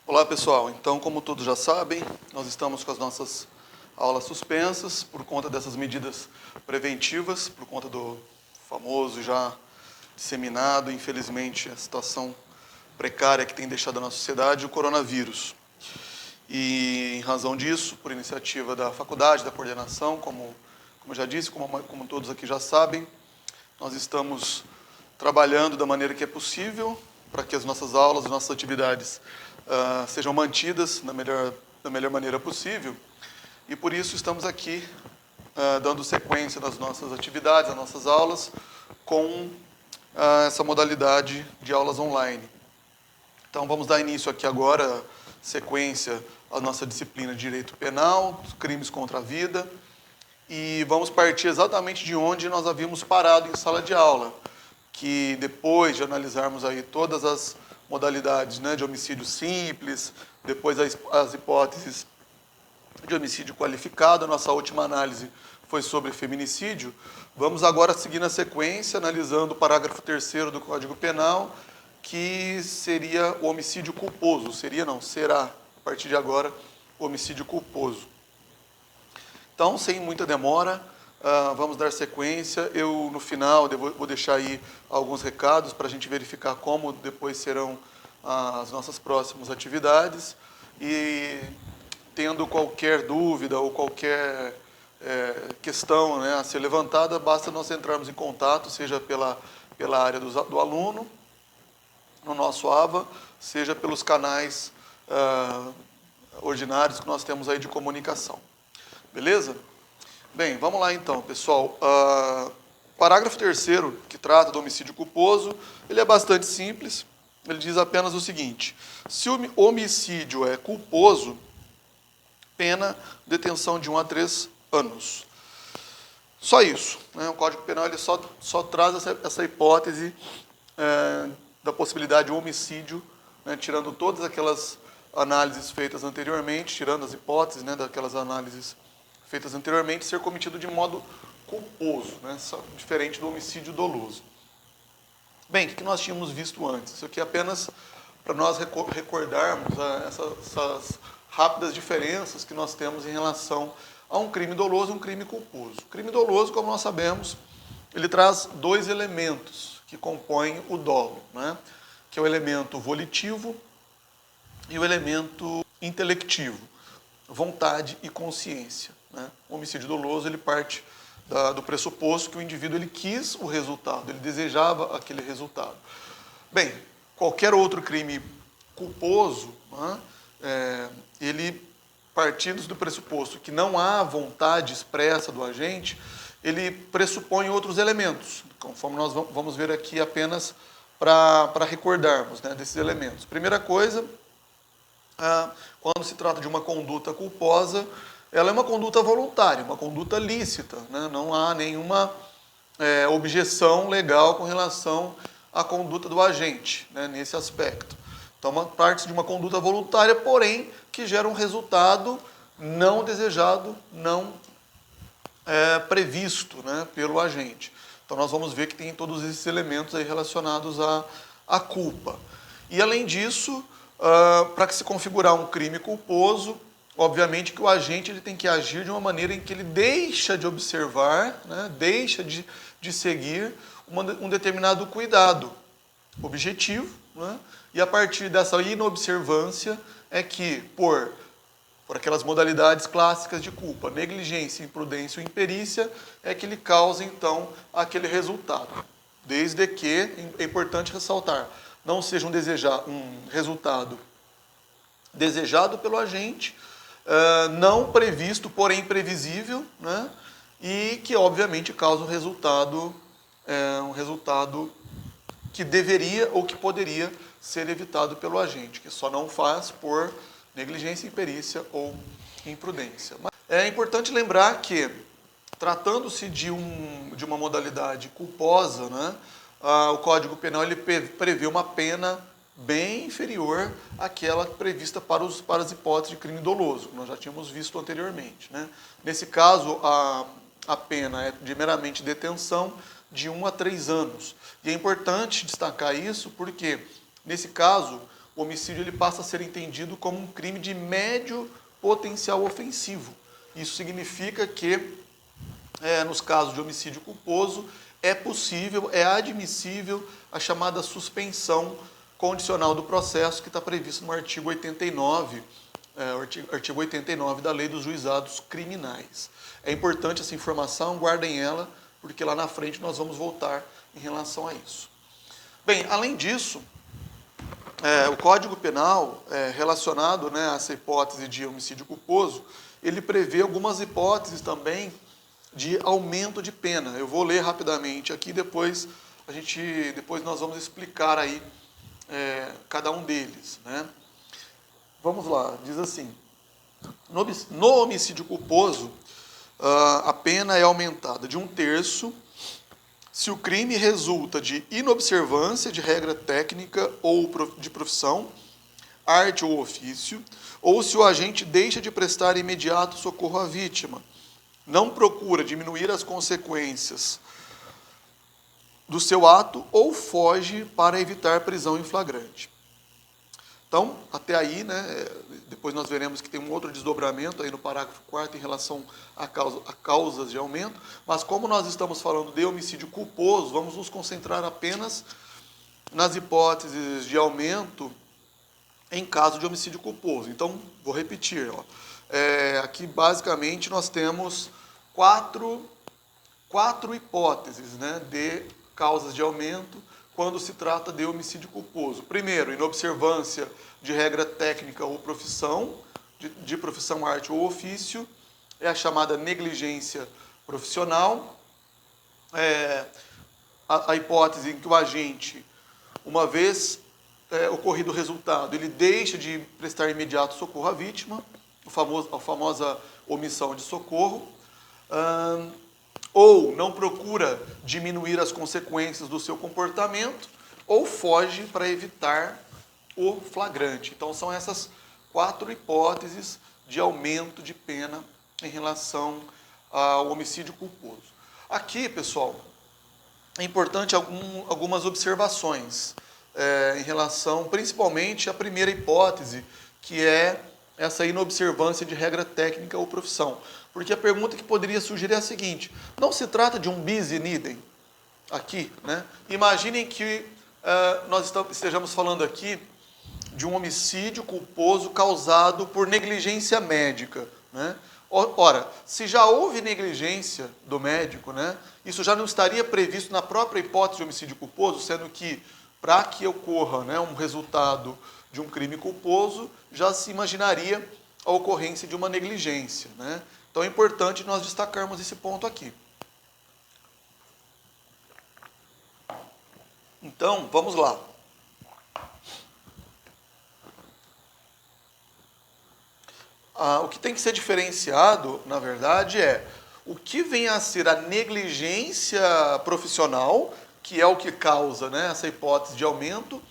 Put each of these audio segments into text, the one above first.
Olá pessoal, então como todos já sabem, nós estamos com as nossas aulas suspensas por conta dessas medidas preventivas, por conta do famoso já disseminado, infelizmente, a situação precária que tem deixado a nossa sociedade, o coronavírus. E em razão disso, por iniciativa da faculdade, da coordenação, como já disse, como todos aqui já sabem, nós estamos trabalhando da maneira que é possível para que as nossas aulas, as nossas atividades sejam mantidas da melhor maneira possível. E por isso estamos aqui dando sequência nas nossas atividades, nas nossas aulas, com essa modalidade de aulas online. Então vamos dar início aqui agora, sequência, à nossa disciplina de Direito Penal, Crimes contra a Vida, e vamos partir exatamente de onde nós havíamos parado em sala de aula, que depois de analisarmos aí todas as modalidades, né, de homicídio simples, depois as hipóteses de homicídio qualificado, a nossa última análise foi sobre feminicídio. Vamos agora seguir na sequência, analisando o parágrafo 3º do Código Penal, que seria o homicídio culposo. Será, a partir de agora, o homicídio culposo. Então, sem muita demora, vamos dar sequência. Eu, no final, vou deixar aí alguns recados para a gente verificar como depois serão as nossas próximas atividades. E, tendo qualquer dúvida ou qualquer questão, né, a ser levantada, basta nós entrarmos em contato, seja pela área do aluno, no nosso AVA, seja pelos canais ordinários que nós temos aí de comunicação. Beleza? Bem, vamos lá então, pessoal. Parágrafo 3º, que trata do homicídio culposo, ele é bastante simples. Ele diz apenas o seguinte: se o homicídio é culposo, pena detenção de 1 a 3 anos. Só isso, né? O Código Penal ele só traz essa hipótese da possibilidade de homicídio, né, tirando todas aquelas análises feitas anteriormente, tirando as hipóteses, né, daquelas análises feitas anteriormente, ser cometido de modo culposo, né, diferente do homicídio doloso. Bem, o que nós tínhamos visto antes? Isso aqui é apenas para nós recordarmos essas rápidas diferenças que nós temos em relação a um crime doloso e um crime culposo. O crime doloso, como nós sabemos, ele traz dois elementos que compõem o dolo, né? Que é o elemento volitivo e o elemento intelectivo, vontade e consciência, né? O homicídio doloso ele parte do pressuposto que o indivíduo ele quis o resultado, ele desejava aquele resultado. Bem, qualquer outro crime culposo, né, ele, partindo do pressuposto que não há vontade expressa do agente, ele pressupõe outros elementos, conforme nós vamos ver aqui apenas para recordarmos, né, desses elementos. Primeira coisa, quando se trata de uma conduta culposa, ela é uma conduta voluntária, uma conduta lícita, né? Não há nenhuma objeção legal com relação à conduta do agente, né, nesse aspecto. Então, parte de uma conduta voluntária, porém, que gera um resultado não desejado, não previsto, né, pelo agente. Então, nós vamos ver que tem todos esses elementos aí relacionados à culpa. E, além disso, para que se configurar um crime culposo, obviamente que o agente ele tem que agir de uma maneira em que ele deixa de observar, né, deixa de seguir um determinado cuidado objetivo, né, e a partir dessa inobservância é que, por aquelas modalidades clássicas de culpa, negligência, imprudência ou imperícia, é que ele causa, então, aquele resultado. Desde que, é importante ressaltar, não seja um resultado desejado pelo agente, não previsto, porém previsível, né, e que, obviamente, causa um resultado que deveria ou que poderia ser evitado pelo agente, que só não faz por negligência, imperícia ou imprudência. Mas é importante lembrar que, tratando-se de uma modalidade culposa, né, o Código Penal ele prevê uma pena bem inferior àquela prevista para as hipóteses de crime doloso, que nós já tínhamos visto anteriormente, né? Nesse caso, a pena é de meramente detenção de 1 a 3 anos. E é importante destacar isso porque, nesse caso, o homicídio ele passa a ser entendido como um crime de médio potencial ofensivo. Isso significa que, nos casos de homicídio culposo, é possível, é admissível a chamada suspensão condicional do processo que está previsto no artigo 89, artigo 89 da Lei dos Juizados Criminais. É importante essa informação, guardem ela, porque lá na frente nós vamos voltar em relação a isso. Bem, além disso, o Código Penal, relacionado, né, a essa hipótese de homicídio culposo, ele prevê algumas hipóteses também de aumento de pena. Eu vou ler rapidamente aqui, depois nós vamos explicar aí cada um deles, né? Vamos lá, diz assim: no homicídio culposo, a pena é aumentada de 1/3 se o crime resulta de inobservância de regra técnica ou de profissão, arte ou ofício, ou se o agente deixa de prestar imediato socorro à vítima, não procura diminuir as consequências do seu ato ou foge para evitar prisão em flagrante. Então, até aí, né, depois nós veremos que tem um outro desdobramento aí no parágrafo 4º em relação a causas de aumento, mas como nós estamos falando de homicídio culposo, vamos nos concentrar apenas nas hipóteses de aumento em caso de homicídio culposo. Então, vou repetir. Aqui, basicamente, nós temos quatro hipóteses, né, de causas de aumento quando se trata de homicídio culposo. Primeiro, inobservância de regra técnica ou profissão, de profissão, arte ou ofício, é a chamada negligência profissional. A hipótese em que o agente, uma vez ocorrido o resultado, ele deixa de prestar imediato socorro à vítima, a famosa omissão de socorro, ou não procura diminuir as consequências do seu comportamento, ou foge para evitar o flagrante. Então, são essas 4 hipóteses de aumento de pena em relação ao homicídio culposo. Aqui, pessoal, é importante algumas observações em relação, principalmente, à primeira hipótese, que é essa inobservância de regra técnica ou profissão. Porque a pergunta que poderia surgir é a seguinte: não se trata de um bis in idem aqui, né? Imaginem que nós estejamos falando aqui de um homicídio culposo causado por negligência médica, né? Ora, se já houve negligência do médico, né, isso já não estaria previsto na própria hipótese de homicídio culposo, sendo que, para que ocorra, né, um resultado de um crime culposo, já se imaginaria a ocorrência de uma negligência, né? Então é importante nós destacarmos esse ponto aqui. Então, vamos lá. O que tem que ser diferenciado, na verdade, é o que vem a ser a negligência profissional, que é o que causa, né, essa hipótese de aumento,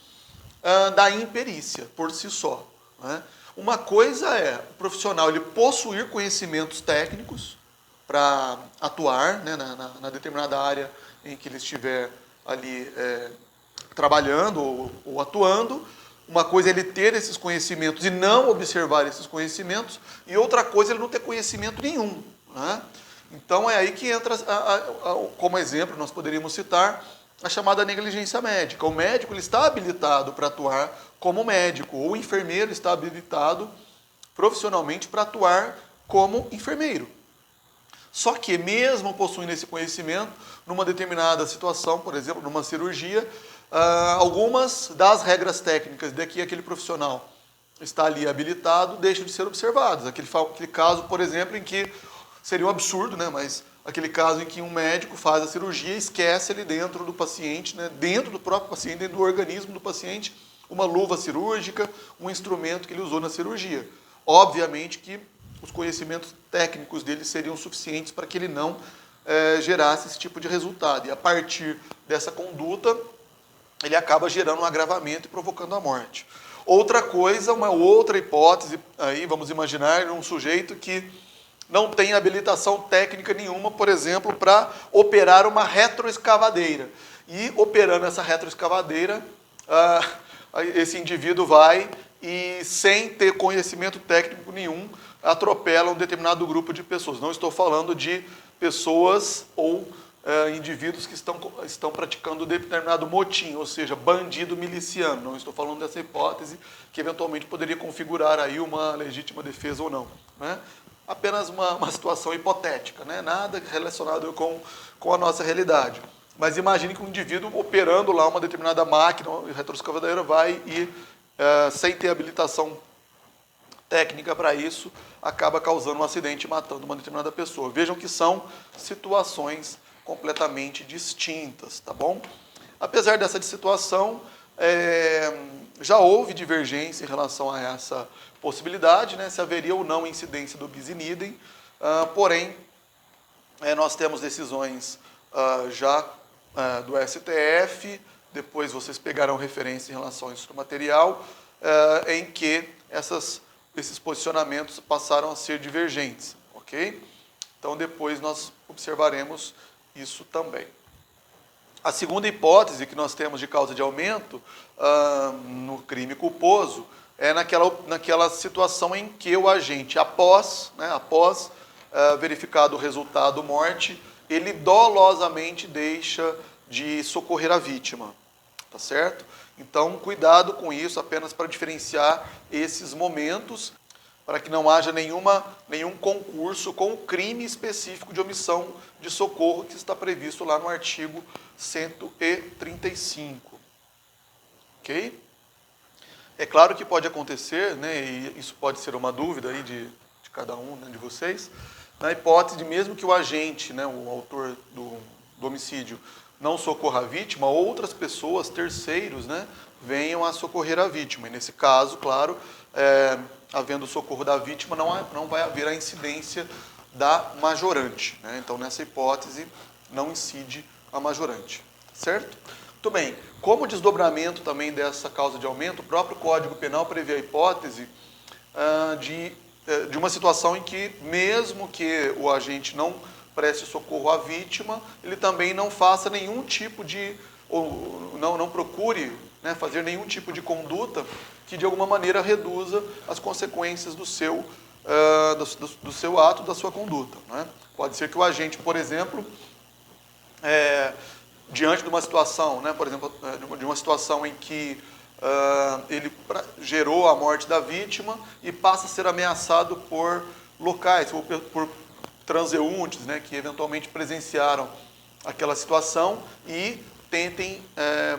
da imperícia, por si só, né? Uma coisa é o profissional ele possuir conhecimentos técnicos para atuar, né, na determinada área em que ele estiver ali trabalhando ou atuando. Uma coisa é ele ter esses conhecimentos e não observar esses conhecimentos, e outra coisa é ele não ter conhecimento nenhum, né? Então é aí que entra, como exemplo, nós poderíamos citar a chamada negligência médica. O médico ele está habilitado para atuar como médico, ou o enfermeiro está habilitado profissionalmente para atuar como enfermeiro. Só que, mesmo possuindo esse conhecimento, numa determinada situação, por exemplo, numa cirurgia, algumas das regras técnicas de que aquele profissional está ali habilitado deixam de ser observadas. Aquele caso, por exemplo, em que seria um absurdo, né, mas aquele caso em que um médico faz a cirurgia e esquece ali dentro do paciente, né, dentro do próprio paciente, dentro do organismo do paciente, uma luva cirúrgica, um instrumento que ele usou na cirurgia. Obviamente que os conhecimentos técnicos dele seriam suficientes para que ele não gerasse esse tipo de resultado. E a partir dessa conduta, ele acaba gerando um agravamento e provocando a morte. Outra coisa, uma outra hipótese, aí vamos imaginar um sujeito que não tem habilitação técnica nenhuma, por exemplo, para operar uma retroescavadeira. E operando essa retroescavadeira, esse indivíduo vai e, sem ter conhecimento técnico nenhum, atropela um determinado grupo de pessoas. Não estou falando de pessoas ou indivíduos que estão praticando determinado motim, ou seja, bandido miliciano. Não estou falando dessa hipótese que eventualmente poderia configurar aí uma legítima defesa ou não, né? Apenas uma situação hipotética, né? Nada relacionado com a nossa realidade. Mas imagine que um indivíduo operando lá uma determinada máquina, retroescavadeira, vai e, sem ter habilitação técnica para isso, acaba causando um acidente e matando uma determinada pessoa. Vejam que são situações completamente distintas, tá bom? Apesar dessa situação, já houve divergência em relação a essa possibilidade, né, se haveria ou não incidência do bis in idem, porém, nós temos decisões já do STF, depois vocês pegarão referência em relação ao estudo material, em que esses posicionamentos passaram a ser divergentes, ok? Então, depois nós observaremos isso também. A segunda hipótese que nós temos de causa de aumento no crime culposo é naquela situação em que o agente, após verificado o resultado morte, ele dolosamente deixa de socorrer a vítima, tá certo? Então, cuidado com isso, apenas para diferenciar esses momentos, para que não haja nenhum concurso com o crime específico de omissão de socorro que está previsto lá no artigo 135. Ok? É claro que pode acontecer, né, e isso pode ser uma dúvida aí de cada um, né, de vocês, na hipótese de mesmo que o agente, né, o autor do homicídio, não socorra a vítima, outras pessoas, terceiros, né, venham a socorrer a vítima. E nesse caso, claro, havendo o socorro da vítima, não vai haver a incidência da majorante, né? Então, nessa hipótese, não incide a majorante, certo? Muito bem. Como desdobramento também dessa causa de aumento, o próprio Código Penal prevê a hipótese de uma situação em que, mesmo que o agente não preste socorro à vítima, ele também não faça nenhum tipo de, ou não procure, né, fazer nenhum tipo de conduta que de alguma maneira reduza as consequências do seu ato, da sua conduta, né? Pode ser que o agente, por exemplo, diante de uma situação, né, por exemplo, de uma situação em que ele gerou a morte da vítima e passa a ser ameaçado por locais, ou por transeuntes, né, que eventualmente presenciaram aquela situação e tentem,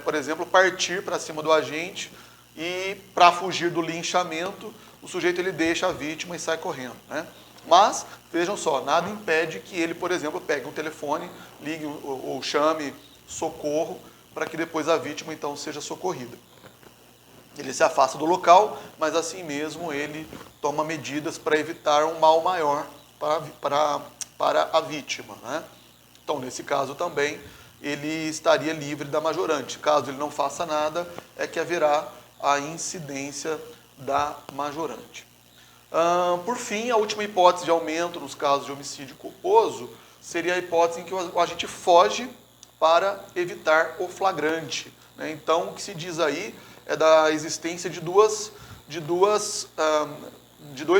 por exemplo, partir para cima do agente e, para fugir do linchamento, o sujeito ele deixa a vítima e sai correndo, né? Mas, vejam só, nada impede que ele, por exemplo, pegue um telefone, ligue ou chame socorro para que depois a vítima, então, seja socorrida. Ele se afasta do local, mas assim mesmo ele toma medidas para evitar um mal maior para a vítima, né? Então, nesse caso também, ele estaria livre da majorante. Caso ele não faça nada, é que haverá a incidência da majorante. Por fim, a última hipótese de aumento nos casos de homicídio culposo seria a hipótese em que o agente foge para evitar o flagrante, né? Então, o que se diz aí é da existência de dois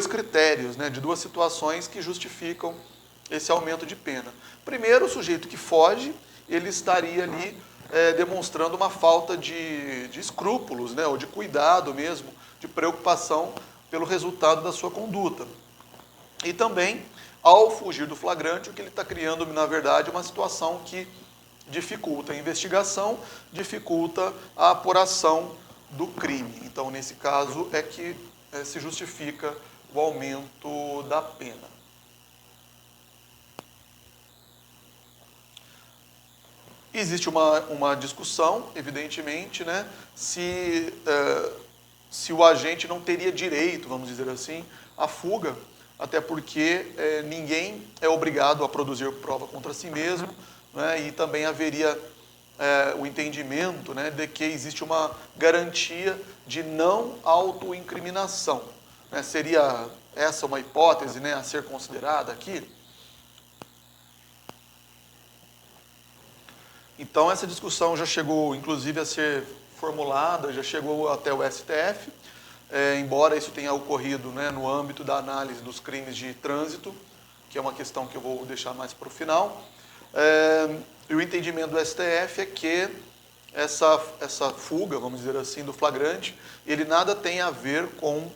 critérios, né? De duas situações que justificam esse aumento de pena. Primeiro, o sujeito que foge, ele estaria ali demonstrando uma falta de escrúpulos, né? Ou de cuidado mesmo, de preocupação pelo resultado da sua conduta. E também, ao fugir do flagrante, o que ele está criando, na verdade, é uma situação que dificulta a investigação, dificulta a apuração do crime. Então, nesse caso, é que se justifica o aumento da pena. Existe uma discussão, evidentemente, né, se o agente não teria direito, vamos dizer assim, à fuga, até porque ninguém é obrigado a produzir prova contra si mesmo, né, e também haveria o entendimento, né, de que existe uma garantia de não autoincriminação, né? Seria essa uma hipótese, né, a ser considerada aqui? Então, essa discussão já chegou, inclusive, a ser formulada, já chegou até o STF, embora isso tenha ocorrido, né, no âmbito da análise dos crimes de trânsito, que é uma questão que eu vou deixar mais para o final. E o entendimento do STF é que essa fuga, vamos dizer assim, do flagrante, ele nada tem a ver com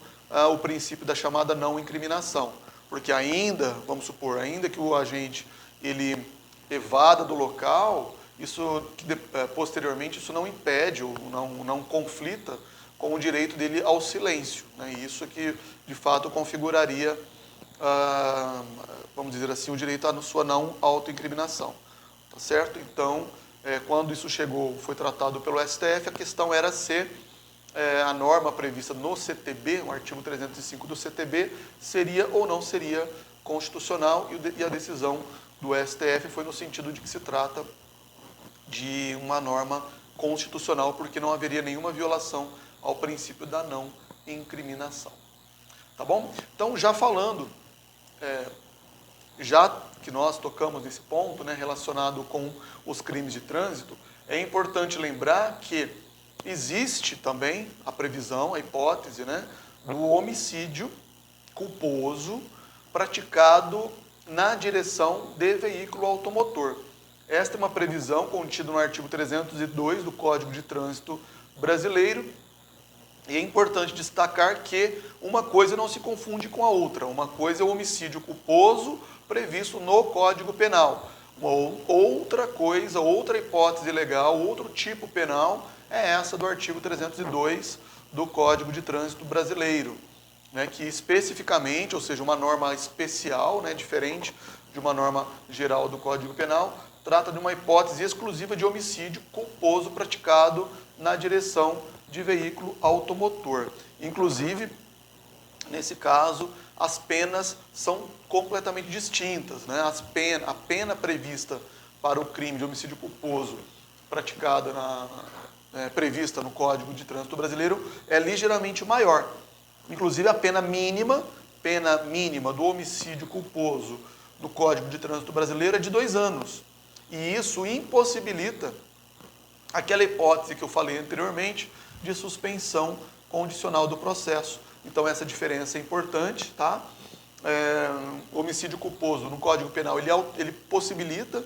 o princípio da chamada não incriminação. Porque ainda, vamos supor, ainda que o agente ele evada do local, posteriormente isso não impede ou não conflita com o direito dele ao silêncio, né? Isso que de fato configuraria, vamos dizer assim, o direito à sua não autoincriminação, tá certo? Então, quando isso foi tratado pelo STF, a questão era se a norma prevista no CTB, o artigo 305 do CTB, seria ou não seria constitucional, e a decisão do STF foi no sentido de que se trata de uma norma constitucional, porque não haveria nenhuma violação ao princípio da não incriminação. Tá bom? Então, já falando, já que nós tocamos nesse ponto, né, relacionado com os crimes de trânsito, é importante lembrar que existe também a previsão, a hipótese, né, do homicídio culposo praticado na direção de veículo automotor. Esta é uma previsão contida no artigo 302 do Código de Trânsito Brasileiro, e é importante destacar que uma coisa não se confunde com a outra. Uma coisa é o homicídio culposo previsto no Código Penal. Outra coisa, outra hipótese legal, outro tipo penal é essa do artigo 302 do Código de Trânsito Brasileiro, né, que especificamente, ou seja, uma norma especial, né, diferente de uma norma geral do Código Penal, trata de uma hipótese exclusiva de homicídio culposo praticado na direção de veículo automotor. Inclusive, nesse caso, as penas são completamente distintas, né? A pena prevista para o crime de homicídio culposo praticado prevista no Código de Trânsito Brasileiro é ligeiramente maior. Inclusive, a pena mínima do homicídio culposo do Código de Trânsito Brasileiro é de 2 anos. E isso impossibilita aquela hipótese que eu falei anteriormente de suspensão condicional do processo. Então, essa diferença é importante, tá? O homicídio culposo no Código Penal, ele possibilita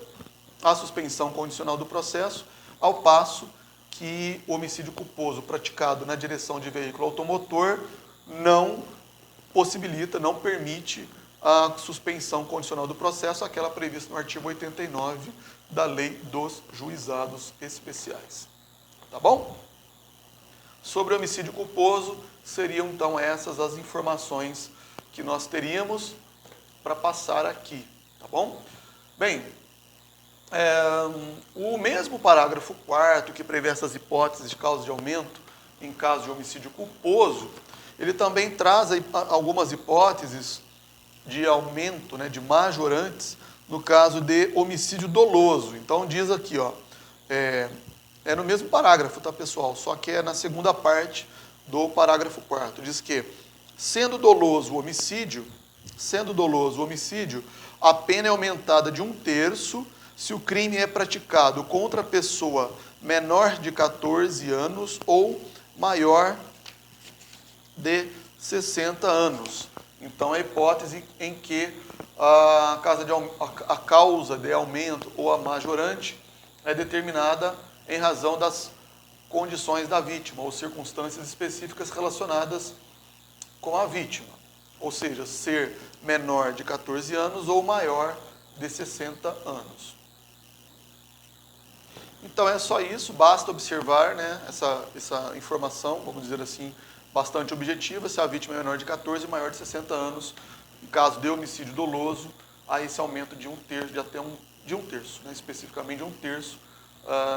a suspensão condicional do processo, ao passo que o homicídio culposo praticado na direção de veículo automotor não possibilita, não permite a suspensão condicional do processo, aquela prevista no artigo 89 da Lei dos Juizados Especiais. Tá bom? Sobre o homicídio culposo, seriam então essas as informações que nós teríamos para passar aqui, tá bom? Bem, o mesmo parágrafo 4º que prevê essas hipóteses de causa de aumento em caso de homicídio culposo, ele também traz algumas hipóteses de aumento, né, de majorantes, no caso de homicídio doloso. Então diz aqui, ó, é no mesmo parágrafo, tá, pessoal? Só que é na segunda parte do parágrafo 4º. Diz que, sendo doloso o homicídio, a pena é aumentada de 1/3 se o crime é praticado contra pessoa menor de 14 anos ou maior de 60 anos. Então, é a hipótese em que a causa de aumento ou a majorante é determinada em razão das condições da vítima ou circunstâncias específicas relacionadas com a vítima. Ou seja, ser menor de 14 anos ou maior de 60 anos. Então é só isso, basta observar, né, essa informação, vamos dizer assim, bastante objetiva. Se a vítima é menor de 14 e maior de 60 anos, em caso de homicídio doloso, há esse aumento de 1/3, de um terço, né, especificamente de 1/3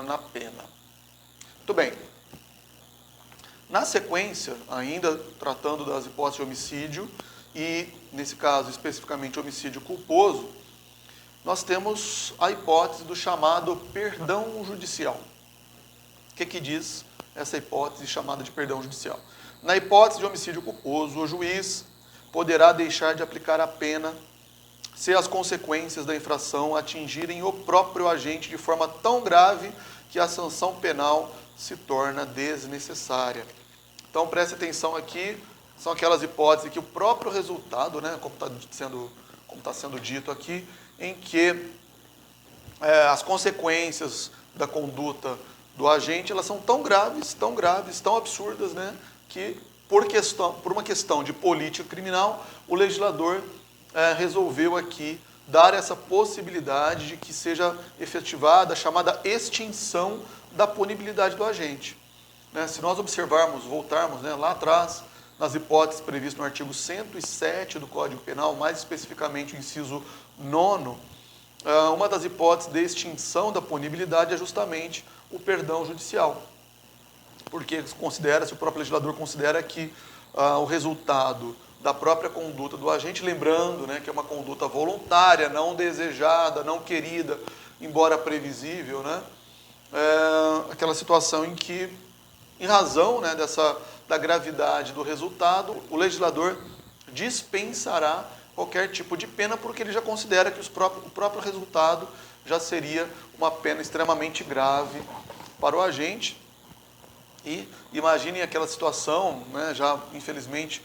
na pena. Muito bem. Na sequência, ainda tratando das hipóteses de homicídio, e nesse caso especificamente homicídio culposo, nós temos a hipótese do chamado perdão judicial. O que diz essa hipótese chamada de perdão judicial? Na hipótese de homicídio culposo, o juiz poderá deixar de aplicar a pena se as consequências da infração atingirem o próprio agente de forma tão grave que a sanção penal se torna desnecessária. Então, preste atenção aqui, são aquelas hipóteses que o próprio resultado, né, como está sendo dito aqui, em que as consequências da conduta do agente, elas são tão graves, tão absurdas, né, que por uma questão de política criminal, o legislador resolveu aqui dar essa possibilidade de que seja efetivada a chamada extinção da punibilidade do agente. Né, se nós voltarmos, né, lá atrás, nas hipóteses previstas no artigo 107 do Código Penal, mais especificamente o inciso 9º, uma das hipóteses de extinção da punibilidade é justamente o perdão judicial. Porque o próprio legislador considera que o resultado da própria conduta do agente, lembrando, né, que é uma conduta voluntária, não desejada, não querida, embora previsível, né, aquela situação em que, em razão, né, da gravidade do resultado, o legislador dispensará qualquer tipo de pena, porque ele já considera que o próprio resultado já seria uma pena extremamente grave para o agente. E imaginem aquela situação, né, já infelizmente,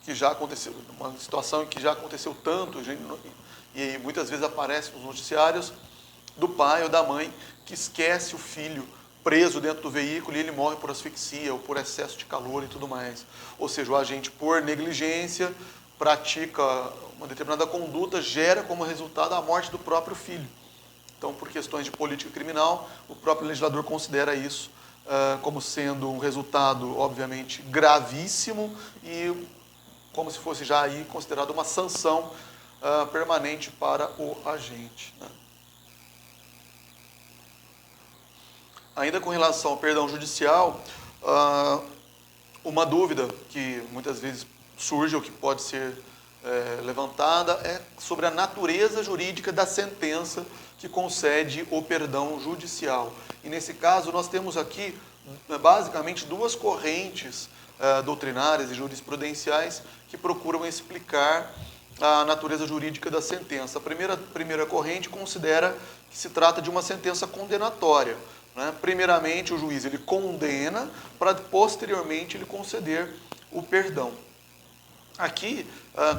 que já aconteceu, uma situação que já aconteceu tanto, e muitas vezes aparece nos noticiários, do pai ou da mãe que esquece o filho preso dentro do veículo e ele morre por asfixia ou por excesso de calor e tudo mais. Ou seja, o agente, por negligência, pratica uma determinada conduta, gera como resultado a morte do próprio filho. Então, por questões de política criminal, o próprio legislador considera isso como sendo um resultado, obviamente, gravíssimo e como se fosse já aí considerado uma sanção permanente para o agente, né? Ainda com relação ao perdão judicial, uma dúvida que muitas vezes surge ou que pode ser levantada é sobre a natureza jurídica da sentença que concede o perdão judicial. E nesse caso nós temos aqui basicamente duas correntes doutrinárias e jurisprudenciais que procuram explicar a natureza jurídica da sentença. A primeira corrente considera que se trata de uma sentença condenatória. Né? Primeiramente, o juiz ele condena para posteriormente ele conceder o perdão. Aqui,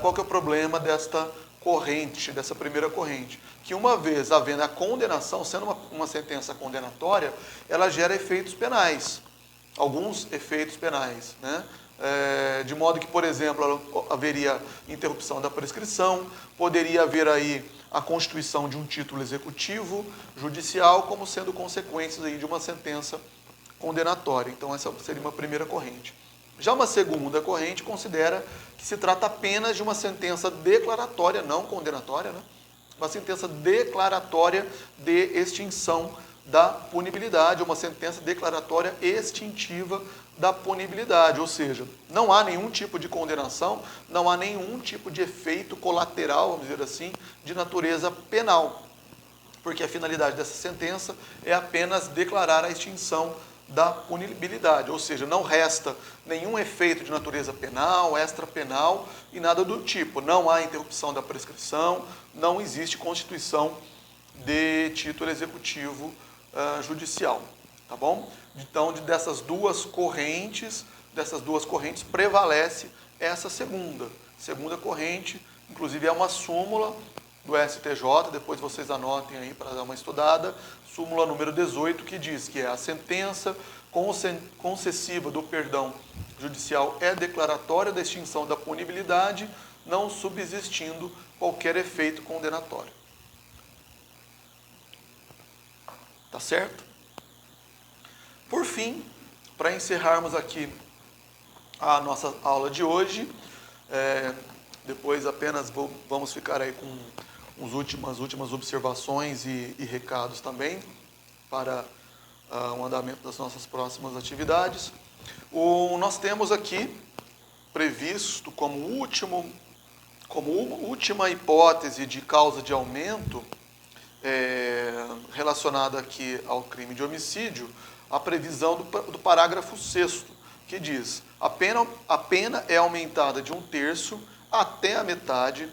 qual que é o problema desta corrente, dessa primeira corrente? Que uma vez havendo a condenação, sendo uma sentença condenatória, ela gera efeitos penais, alguns efeitos penais, né? De modo que, por exemplo, haveria interrupção da prescrição, poderia haver aí a constituição de um título executivo judicial como sendo consequências aí de uma sentença condenatória. Então, essa seria uma primeira corrente. Já uma segunda corrente considera que se trata apenas de uma sentença declaratória, não condenatória, né? Uma sentença declaratória de extinção da punibilidade, uma sentença declaratória extintiva da punibilidade, ou seja, não há nenhum tipo de condenação, não há nenhum tipo de efeito colateral, vamos dizer assim, de natureza penal, porque a finalidade dessa sentença é apenas declarar a extinção da punibilidade, ou seja, não resta nenhum efeito de natureza penal, extrapenal e nada do tipo. Não há interrupção da prescrição, não existe constituição de título executivo judicial, tá bom? Então, dessas duas correntes prevalece essa segunda corrente, inclusive é uma súmula do STJ, depois vocês anotem aí para dar uma estudada, súmula número 18, que diz que a sentença concessiva do perdão judicial é declaratória da extinção da punibilidade, não subsistindo qualquer efeito condenatório. Tá certo? Por fim, para encerrarmos aqui a nossa aula de hoje, depois apenas vamos ficar aí com as últimas observações e recados também para o andamento das nossas próximas atividades. Nós temos aqui previsto como última hipótese de causa de aumento relacionada aqui ao crime de homicídio, a previsão do parágrafo 6º, que diz: a pena é aumentada de 1/3 até a metade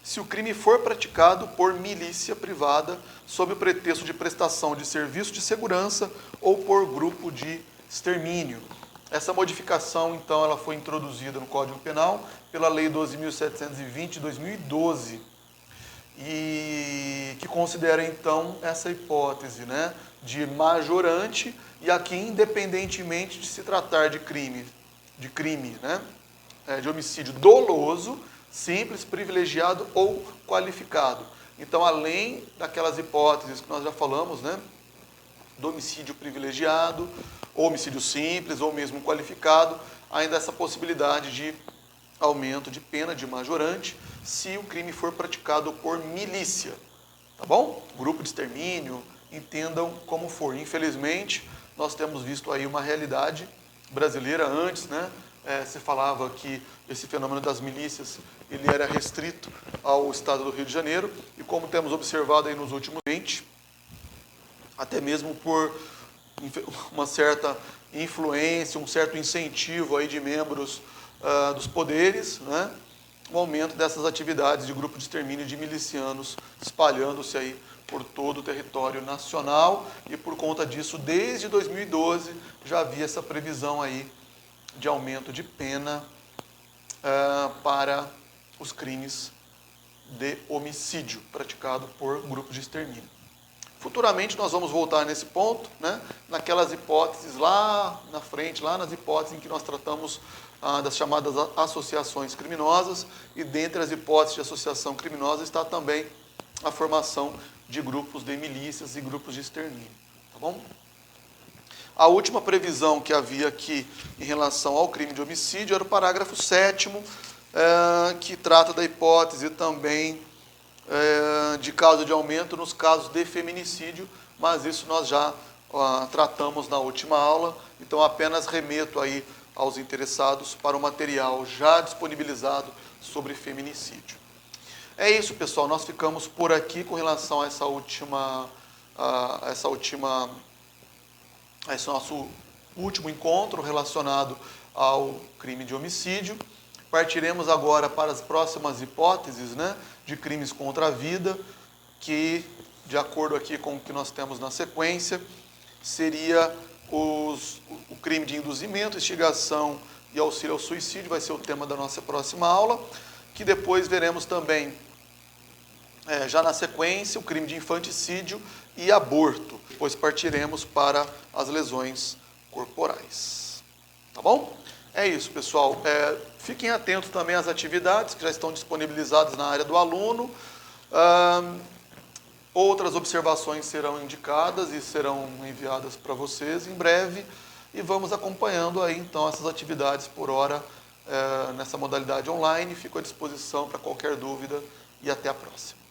se o crime for praticado por milícia privada sob o pretexto de prestação de serviço de segurança ou por grupo de extermínio. Essa modificação, então, ela foi introduzida no Código Penal pela Lei 12.720 de 2012 e que considera, então, essa hipótese, né, de majorante e aqui independentemente de se tratar de crime, né, de homicídio doloso, simples, privilegiado ou qualificado. Então, além daquelas hipóteses que nós já falamos, né, do homicídio privilegiado, ou homicídio simples, ou mesmo qualificado, ainda essa possibilidade de aumento de pena de majorante se o crime for praticado por milícia, tá bom? Grupo de extermínio, entendam como for. Infelizmente, nós temos visto aí uma realidade brasileira antes, né? Se falava que esse fenômeno das milícias ele era restrito ao estado do Rio de Janeiro e como temos observado aí nos últimos anos, até mesmo por uma certa influência, um certo incentivo aí de membros dos poderes, né? O aumento dessas atividades de grupo de extermínio de milicianos espalhando-se aí por todo o território nacional e por conta disso, desde 2012, já havia essa previsão aí de aumento de pena para os crimes de homicídio praticado por grupo de extermínio. Futuramente nós vamos voltar nesse ponto, né, naquelas hipóteses lá na frente, lá nas hipóteses em que nós tratamos das chamadas associações criminosas e dentre as hipóteses de associação criminosa está também a formação de grupos de milícias e grupos de extermínio, tá bom? A última previsão que havia aqui em relação ao crime de homicídio era o parágrafo 7º, que trata da hipótese também de causa de aumento nos casos de feminicídio, mas isso nós já tratamos na última aula, então apenas remeto aí aos interessados para o material já disponibilizado sobre feminicídio. É isso, pessoal, nós ficamos por aqui com relação a esse nosso último encontro relacionado ao crime de homicídio. Partiremos agora para as próximas hipóteses, né, de crimes contra a vida, que, de acordo aqui com o que nós temos na sequência, seria o crime de induzimento, instigação e auxílio ao suicídio, vai ser o tema da nossa próxima aula, que depois veremos também, já na sequência, o crime de infanticídio e aborto. Depois partiremos para as lesões corporais. Tá bom? É isso, pessoal. Fiquem atentos também às atividades que já estão disponibilizadas na área do aluno. Outras observações serão indicadas e serão enviadas para vocês em breve. E vamos acompanhando aí, então, essas atividades por hora nessa modalidade online. Fico à disposição para qualquer dúvida e até a próxima.